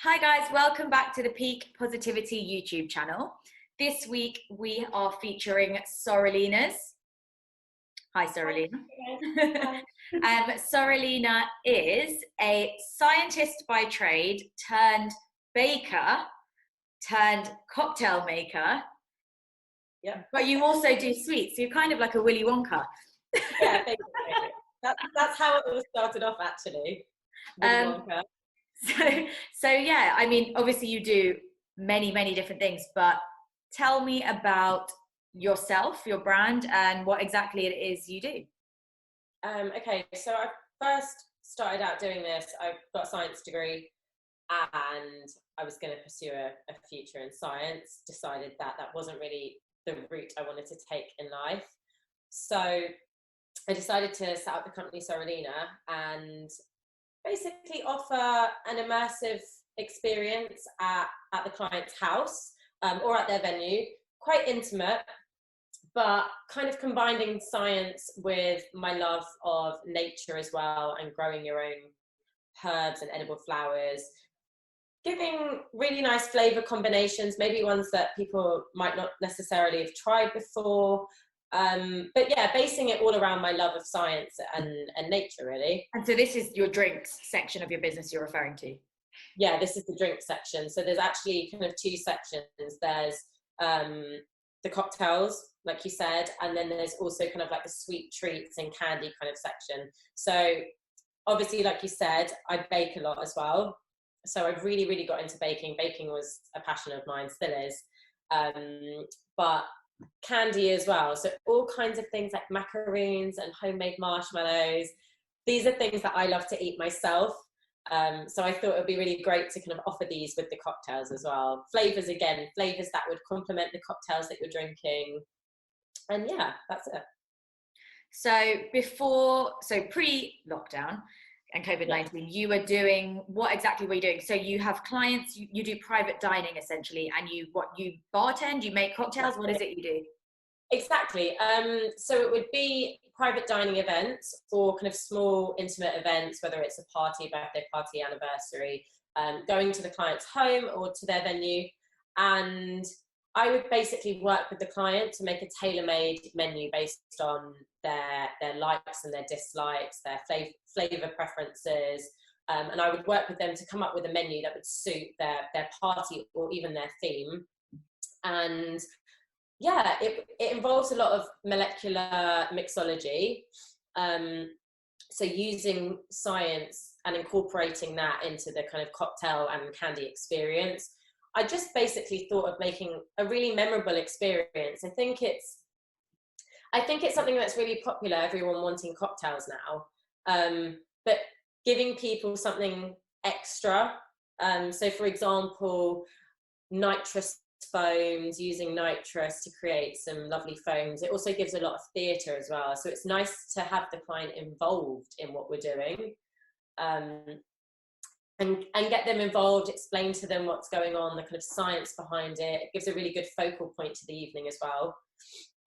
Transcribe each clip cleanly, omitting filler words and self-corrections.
Hi guys, welcome back to the Peak Positivity YouTube channel. This week we are featuring Sorrelinas. Hi Sorrelina. Sorrelina is a scientist by trade turned baker turned cocktail maker. Yeah. But you also do sweets, so you're kind of like a Willy Wonka. Yeah, basically. That's how it all started off actually. Willy Wonka. So yeah, I mean, obviously you do many different things, but tell me about yourself, your brand, and what exactly it is you do. Okay, so I first started out doing this. I got a science degree and I was going to pursue a future in science. Decided that wasn't really the route I wanted to take in life. So I decided to set up the company Sorrelina and basically offer an immersive experience at the client's house or at their venue, quite intimate, but kind of combining science with my love of nature as well and growing your own herbs and edible flowers, giving really nice flavor combinations, maybe ones that people might not necessarily have tried before. But yeah, basing it all around my love of science and nature, really. And so this is your drinks section of your business you're referring to? Yeah, this is the drink section. So there's actually kind of two sections. There's the cocktails, like you said, and then there's also kind of like the sweet treats and candy kind of section. So obviously, like you said, I bake a lot as well. So I really got into baking. Baking was a passion of mine, still is. But candy as well, so all kinds of things like macaroons and homemade marshmallows. These are things that I love to eat myself, so I thought it would be really great to kind of offer these with the cocktails as well. Flavors that would complement the cocktails that you're drinking, and yeah, that's it. So pre-lockdown and COVID-19, you were doing, what exactly were you doing? So you have clients, you do private dining essentially, and you bartend, you make cocktails, what is it you do? Exactly. So it would be private dining events or kind of small intimate events, whether it's a party, birthday party, anniversary, going to the client's home or to their venue. And I would basically work with the client to make a tailor-made menu based on their likes and their dislikes, their flavor preferences. And I would work with them to come up with a menu that would suit their party or even their theme. And yeah, it involves a lot of molecular mixology. So using science and incorporating that into the kind of cocktail and candy experience. I just basically thought of making a really memorable experience. I think it's something that's really popular, everyone wanting cocktails now. But giving people something extra. So for example, nitrous foams, using nitrous to create some lovely foams. It also gives a lot of theatre as well. So it's nice to have the client involved in what we're doing. And get them involved, explain to them what's going on, the kind of science behind it. It gives a really good focal point to the evening as well.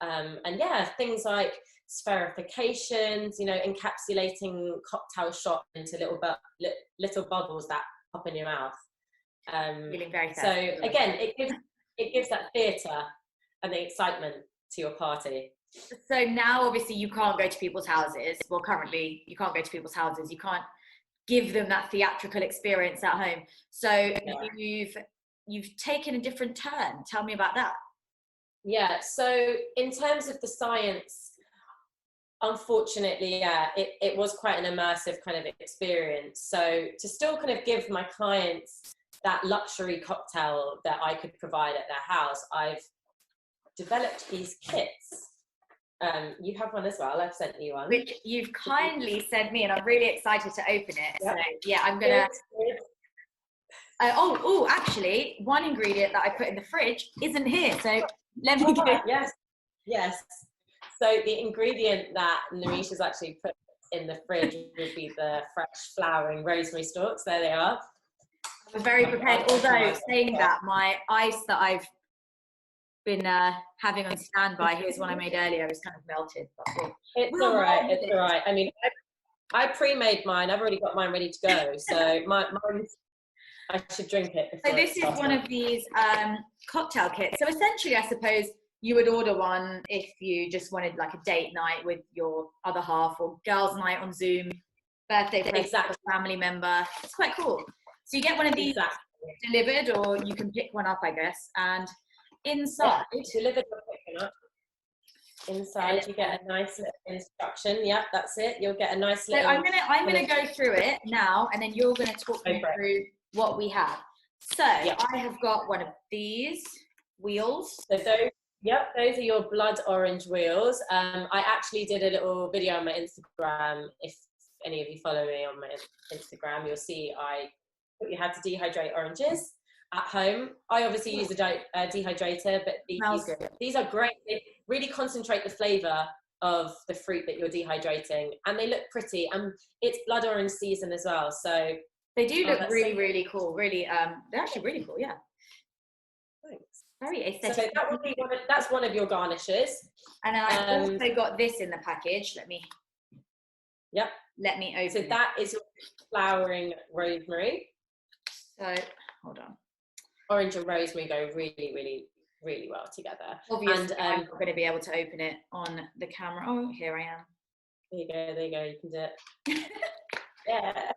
And yeah, things like spherifications, encapsulating cocktail shot into little bubbles that pop in your mouth. Feeling very so again, it gives that theatre and the excitement to your party. So now obviously you can't go to people's houses. Well, currently you can't go to people's houses. You can't give them that theatrical experience at home. So yeah. You've taken a different turn. Tell me about that. Yeah, so in terms of the science, unfortunately, yeah, it was quite an immersive kind of experience. So to still kind of give my clients that luxury cocktail that I could provide at their house, I've developed these kits. You have one as well. I've sent you one. Which you've kindly sent me, and I'm really excited to open it. Yep. So yeah, I'm gonna. Actually, one ingredient that I put in the fridge isn't here. So let me go. Yes. So the ingredient that Narisha's actually put in the fridge would be the fresh flowering rosemary stalks. There they are. I was very prepared. Although saying that, my ice that I've been having on standby, here's one I made earlier, is kind of melted. But it's all right. It's all right. I mean, I pre-made mine. I've already got mine ready to go. So mine's I should drink it before. So this is one of these cocktail kits. So essentially, I suppose you would order one if you just wanted like a date night with your other half, or girls' night on Zoom, birthday present for a family member. It's quite cool. So you get one of these delivered, or you can pick one up, I guess. And inside, delivered or pick one up. Inside you get a nice little instruction. Yeah, that's it. You'll get a nice little. So I'm gonna go through it now, and then you're gonna talk me through what we have. So I have got one of these wheels. So those are your blood orange wheels. I actually did a little video on my Instagram. If any of you follow me on my Instagram, you'll see I taught you how to dehydrate oranges at home. I obviously use a dehydrator, but these are great. They really concentrate the flavour of the fruit that you're dehydrating, and they look pretty. And it's blood orange season as well, so they do look really cool. Really, they're actually really cool. Yeah. Thanks. Very aesthetic. So that would be that's one of your garnishes. And then I also got this in the package. Let me open. So that is your flowering rosemary. So hold on. Orange and rosemary go really well together. Obviously, I'm not going to be able to open it on the camera. Oh, here I am. There you go. You can do it. Yeah.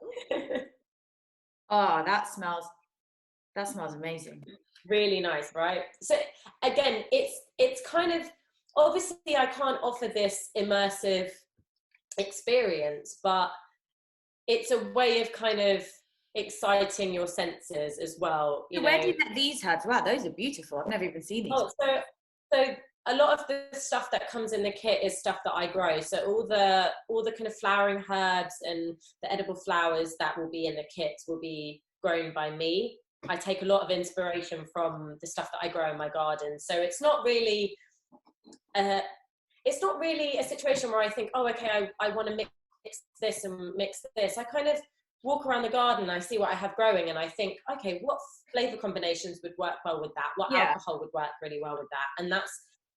Oh, that smells amazing. Really nice, right? So again, it's kind of, obviously I can't offer this immersive experience, but it's a way of kind of exciting your senses as well. Where do you get these herbs? Wow, those are beautiful. I've never even seen these. Oh, so a lot of the stuff that comes in the kit is stuff that I grow. So all the kind of flowering herbs and the edible flowers that will be in the kit will be grown by me. I take a lot of inspiration from the stuff that I grow in my garden. So it's not really a situation where I think, oh, okay, I want to mix this and mix this. I kind of walk around the garden, I see what I have growing, and I think, okay, what flavor combinations would work well with that? What alcohol would work really well with that? And that's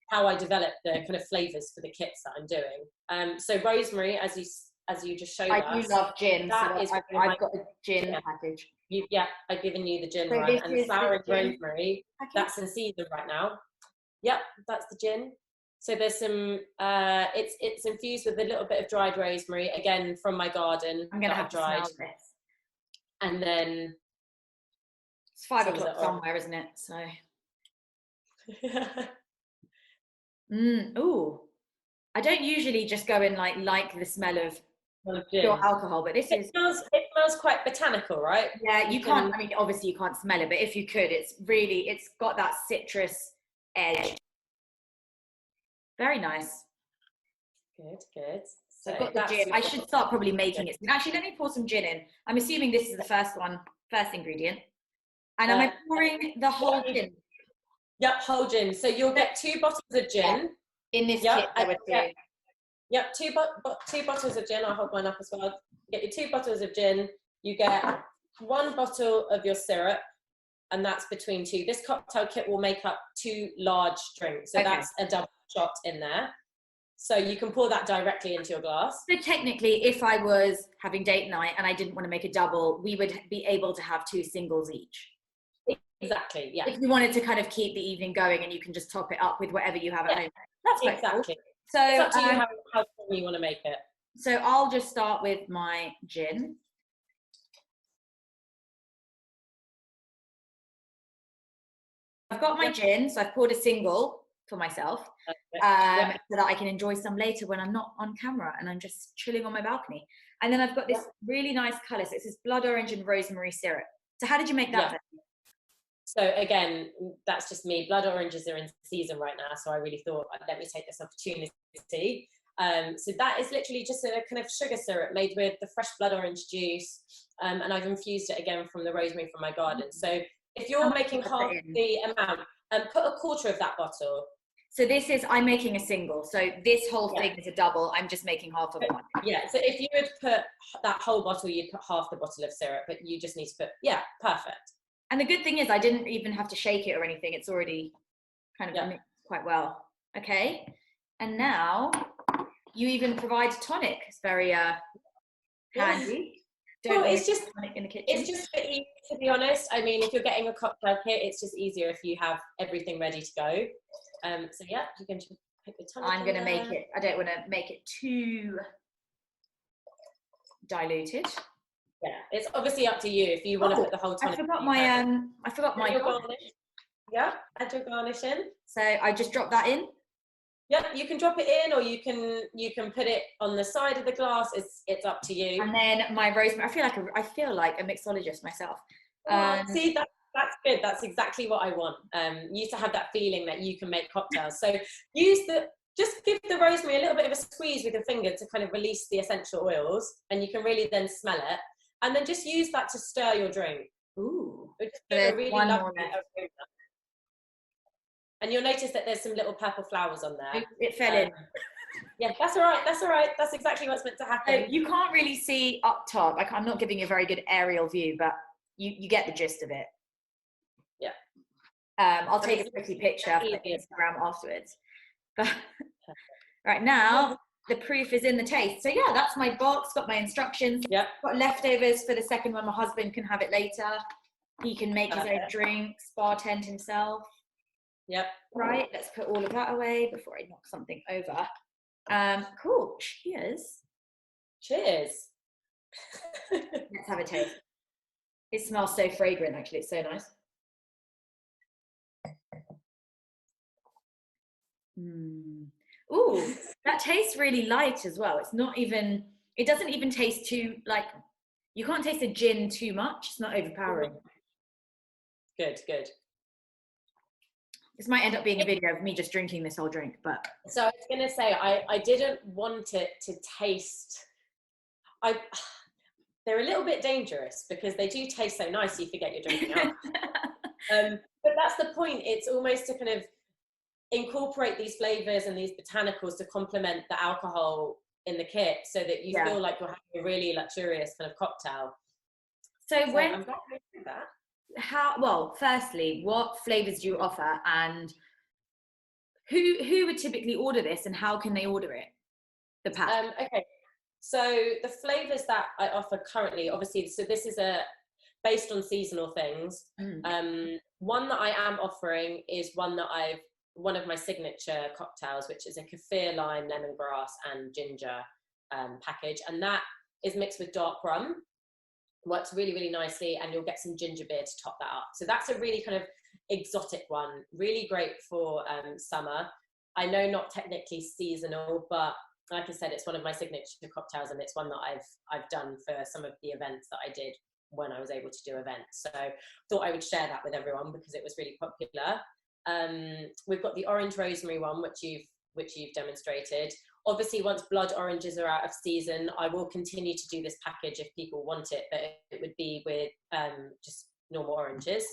how I develop the kind of flavors for the kits that I'm doing. So rosemary, as you just showed us. I do love gin. I've got a gin package. I've given you the gin one, and the flowering rosemary that's in season right now. Yep, that's the gin. So there's some. It's infused with a little bit of dried rosemary, again from my garden. I'm gonna have to smell this. And then it's 5 o'clock somewhere, isn't it? So. Ooh, I don't usually just go in like the smell of pure alcohol, but it smells quite botanical, right? Yeah, you can't. I mean, obviously you can't smell it, but if you could, it's got that citrus edge. Very nice. Good. So I've got the gin. I should start probably making it. Actually, let me pour some gin in. I'm assuming this is the first ingredient. And am I pouring the whole gin? Yep, whole gin. So you'll get 2 bottles of gin. In this kit that we're doing. Yep, 2 bottles of gin. I'll hold mine up as well. You get your 2 bottles of gin. You get 1 bottle of your syrup, and that's between 2. This cocktail kit will make up 2 large drinks. So that's a double shot in there. So you can pour that directly into your glass. So technically, if I was having date night and I didn't want to make a double, we would be able to have 2 singles each. Exactly, yeah. If you wanted to kind of keep the evening going, and you can just top it up with whatever you have at home. That's quite exactly. Cool. So it's up to you how strong you want to make it. So I'll just start with my gin. I've got my gin, so I've poured a single for myself, so that I can enjoy some later when I'm not on camera and I'm just chilling on my balcony. And then I've got this really nice colour. So it says blood orange and rosemary syrup. So how did you make that? So again, that's just me. Blood oranges are in season right now, so I really thought, let me take this opportunity. So that is literally just a kind of sugar syrup made with the fresh blood orange juice, and I've infused it again from the rosemary from my garden. So if you're making half the amount, put a quarter of that bottle. So I'm making a single. So this whole thing is a double. I'm just making half of one. Yeah. So if you would put that whole bottle, you'd put half the bottle of syrup, but you just need to put, perfect. And the good thing is I didn't even have to shake it or anything. It's already kind of mixed quite well. Okay. And now you even provide tonic. It's very handy. Well, it's just in the kitchen. It's just for ease, to be honest. I mean, if you're getting a cocktail kit, it's just easier if you have everything ready to go. So yeah, you can just pick the tonic. I'm going to make it, I don't want to make it too diluted. Yeah, it's obviously up to you if you want to put the whole tonic. I forgot my garnish. Yeah, add your garnish in. So I just drop that in. Yep, you can drop it in, or you can put it on the side of the glass. It's up to you. And then my rosemary. I feel like a mixologist myself. See, that's good. That's exactly what I want. You used to have that feeling that you can make cocktails. So just give the rosemary a little bit of a squeeze with your finger to kind of release the essential oils, and you can really then smell it. And then just use that to stir your drink. Ooh, there's really one more aroma. And you'll notice that there's some little purple flowers on there. It fell in. Yeah, that's all right. That's all right. That's exactly what's meant to happen. You can't really see up top. I'm not giving you a very good aerial view, but you get the gist of it. Yeah. I'll take a pretty picture for Instagram afterwards. But right now, the proof is in the taste. So yeah, that's my box. Got my instructions. Yep. Got leftovers for the second one. My husband can have it later. He can make his own drinks, bartend himself. Yep. Right, let's put all of that away before I knock something over. Cool. Cheers. Cheers. Let's have a taste. It smells so fragrant, actually. It's so nice. Ooh, that tastes really light as well. It doesn't even taste too, like, you can't taste the gin too much. It's not overpowering. Good. This might end up being a video of me just drinking this whole drink, but. So I was going to say, I didn't want it to taste, they're a little bit dangerous because they do taste so nice you forget you're drinking alcohol. But that's the point. It's almost to kind of incorporate these flavors and these botanicals to complement the alcohol in the kit so that you feel like you're having a really luxurious kind of cocktail. So I'm glad you did that. Firstly, what flavors do you offer, and who would typically order this, and how can they order it? The pack. Okay, so the flavors that I offer currently, obviously, so this is based on seasonal things. One that I am offering is one of my signature cocktails, which is a kaffir, lime, lemongrass, and ginger package, and that is mixed with dark rum. Works really, really nicely, and you'll get some ginger beer to top that up. So that's a really kind of exotic one, really great for summer. I know not technically seasonal, but like I said, it's one of my signature cocktails, and it's one that I've done for some of the events that I did when I was able to do events. So thought I would share that with everyone because it was really popular. We've got the orange rosemary one, which you've demonstrated. Obviously, once blood oranges are out of season, I will continue to do this package if people want it, but it would be with just normal oranges.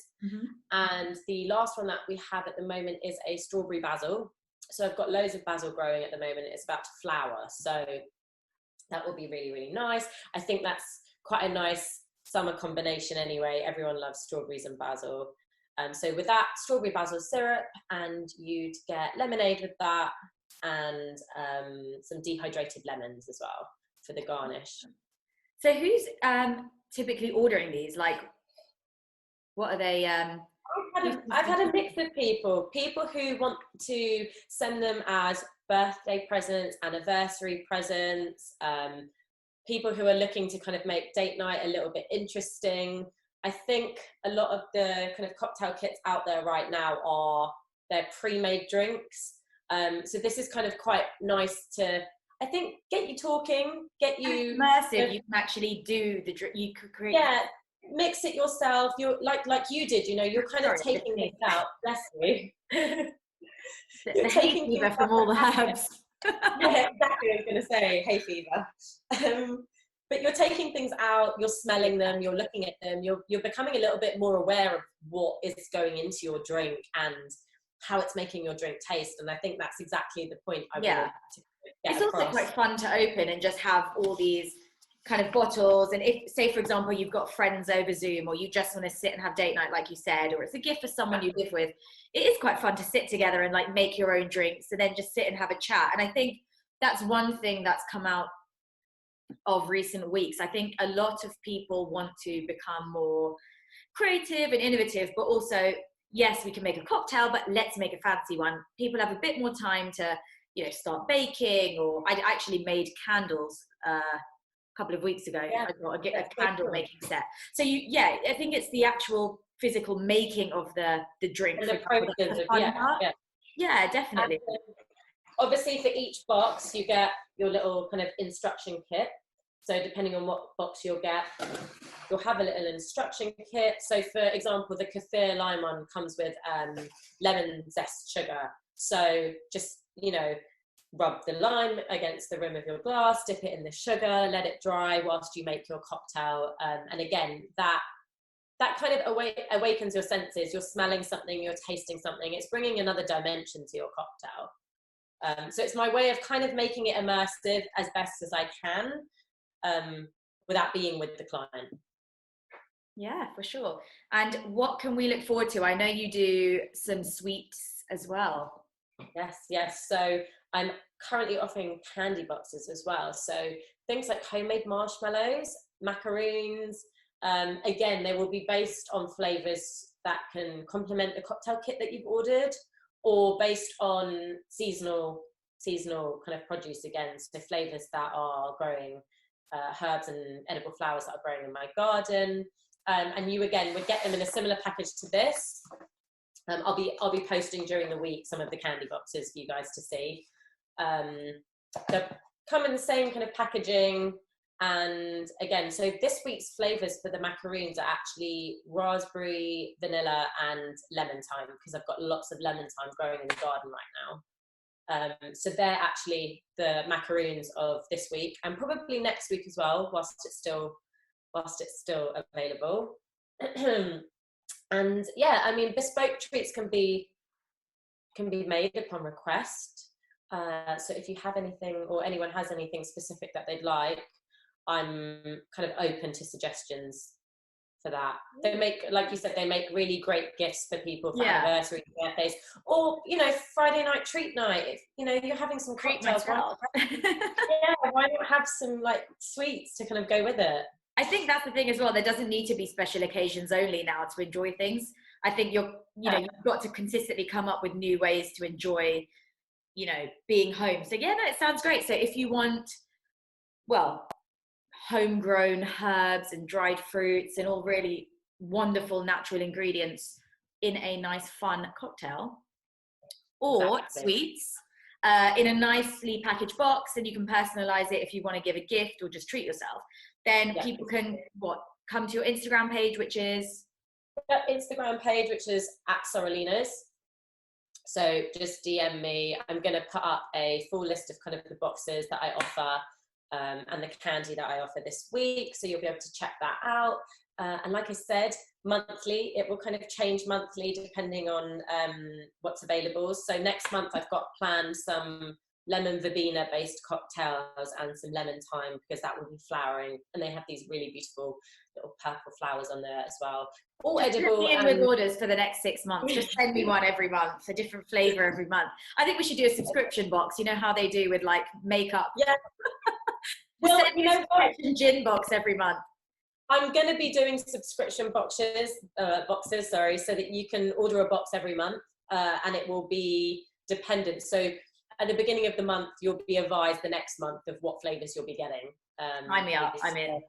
And the last one that we have at the moment is a strawberry basil. So I've got loads of basil growing at the moment. It's about to flower, so that will be really, really nice. I think that's quite a nice summer combination anyway. Everyone loves strawberries and basil. So with that, strawberry basil syrup, and you'd get lemonade with that, and some dehydrated lemons as well for the garnish. So who's typically ordering these? Like, what are they? I've had a mix of people who want to send them as birthday presents, anniversary presents, people who are looking to kind of make date night a little bit interesting. I think a lot of the kind of cocktail kits out there right now they're pre-made drinks. So this is kind of quite nice to, I think, get you talking, get you immersive. You can actually do the drink. You could create. Yeah, mix it yourself. You're like you did. You know, you're kind of taking things out. Bless you. the hay fever from all the herbs. Yeah, exactly. I was going to say hay fever. But you're taking things out. You're smelling them. You're looking at them. You're becoming a little bit more aware of what is going into your drink and how it's making your drink taste. And I think that's exactly the point I wanted to get It's across. also quite fun to open and just have all these kind of bottles. And if, say, for example, you've got friends over Zoom, or you just want to sit and have date night, like you said, or it's a gift for someone you live with, it is quite fun to sit together and like make your own drinks and then just sit and have a chat. And I think that's one thing that's come out of recent weeks. I think a lot of people want to become more creative and innovative, but also, yes, we can make a cocktail, but let's make a fancy one. People have a bit more time to, start baking, or I actually made candles a couple of weeks ago. Yeah, I got a that's so candle cool. making set. So I think it's the actual physical making of the drink. And For the example, that's process the of, fun part. Yeah, definitely. And obviously for each box you get your little kind of instruction kit. So depending on what box you'll get, you'll have a little instruction kit. So for example, the kaffir lime one comes with lemon zest sugar. So just, rub the lime against the rim of your glass, dip it in the sugar, let it dry whilst you make your cocktail. And again, that kind of awakens your senses. You're smelling something, you're tasting something. It's bringing another dimension to your cocktail. So it's my way of kind of making it immersive as best as I can, without being with the client. Yeah, for sure. And what can we look forward to? I know you do some sweets as well. Yes. So I'm currently offering candy boxes as well. So things like homemade marshmallows, macaroons. Again, they will be based on flavors that can complement the cocktail kit that you've ordered, or based on seasonal kind of produce again. So flavors that are growing, herbs and edible flowers that are growing in my garden. And you again would get them in a similar package to this. I'll be posting during the week some of the candy boxes for you guys to see. They come in the same kind of packaging. And again, so this week's flavors for the macaroons are actually raspberry, vanilla, and lemon thyme, because I've got lots of lemon thyme growing in the garden right now. So they're actually the macaroons of this week, and probably next week as well, whilst it's still available. And yeah, I mean, bespoke treats can be made upon request. So if you have anything, or anyone has anything specific that they'd like, I'm kind of open to suggestions for that. They make, like you said, they make really great gifts for people for anniversaries, birthdays, or Friday night treat night. If you're having some cocktails, why not have some like sweets to kind of go with it? I think that's the thing as well. There doesn't need to be special occasions only now to enjoy things. I think you've got to consistently come up with new ways to enjoy, being home. So yeah, no, it sounds great. So if you want, homegrown herbs and dried fruits and all really wonderful natural ingredients in a nice fun cocktail, or sweets in a nicely packaged box, and you can personalize it if you want to give a gift or just treat yourself, then people can come to your Instagram page, which is @Sorrelinas. So just DM me. I'm going to put up a full list of kind of the boxes that I offer, and the candy that I offer this week, so you'll be able to check that out. And like I said, monthly, it will kind of change monthly depending on what's available. So next month I've got planned some lemon verbena based cocktails and some lemon thyme, because that will be flowering, and they have these really beautiful little purple flowers on there as well. All just edible. In with orders for the next 6 months. Just send me one every month, a different flavor every month. I think we should do a subscription box. You know how they do with like makeup. Yeah. Well, send me a subscription gin box every month. I'm going to be doing subscription boxes, so that you can order a box every month, and it will be dependent. So at the beginning of the month, you'll be advised the next month of what flavors you'll be getting. Sign me up. I'm in.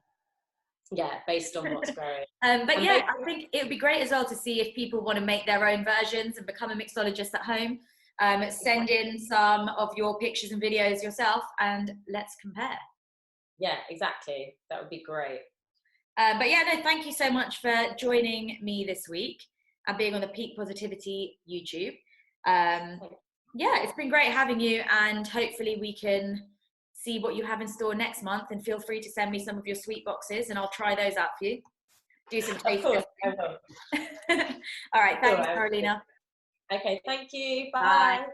Yeah, based on what's growing. But yeah, I think it would be great as well to see if people want to make their own versions and become a mixologist at home. Send in some of your pictures and videos yourself, and let's compare. Yeah, exactly. That would be great. But yeah, no, thank you so much for joining me this week and being on the Peak Positivity YouTube. Yeah, it's been great having you, and hopefully we can see what you have in store next month, and feel free to send me some of your sweet boxes and I'll try those out for you. Do some taste testing. All right, thanks, Carolina. Okay, thank you. Bye.